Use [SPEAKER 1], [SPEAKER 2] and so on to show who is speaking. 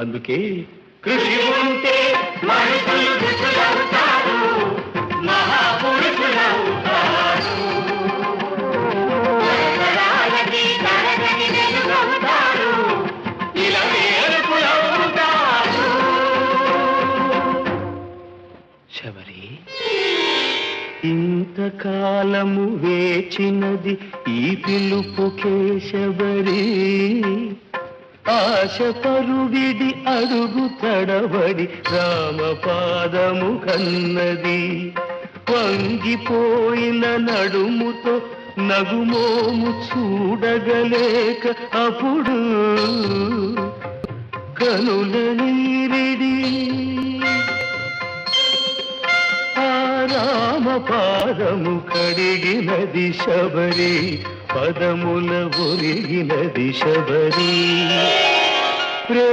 [SPEAKER 1] అందుకే కృషి ఉంటే మనుషులు ఋషులవుతారు, మహాపురుషులవుతారు. తరతరాలకి తరగని వెలుగవుతారు, ఇలా వేడుకులవుతారు. శబరి, ఇంతకాలము వేచినది ఈ పిలుపుకే శబరి. ఆశ పరువిడి అడుగు తడబడి రామపాదము కన్నది. వంగిపోయిన నడుముతో నగుమోము చూడగలేక అప్పుడు కనుల నీరిడి ఆ రామపాదము కడిగినది శబరి, పదముల ఒరిగినది శబరి.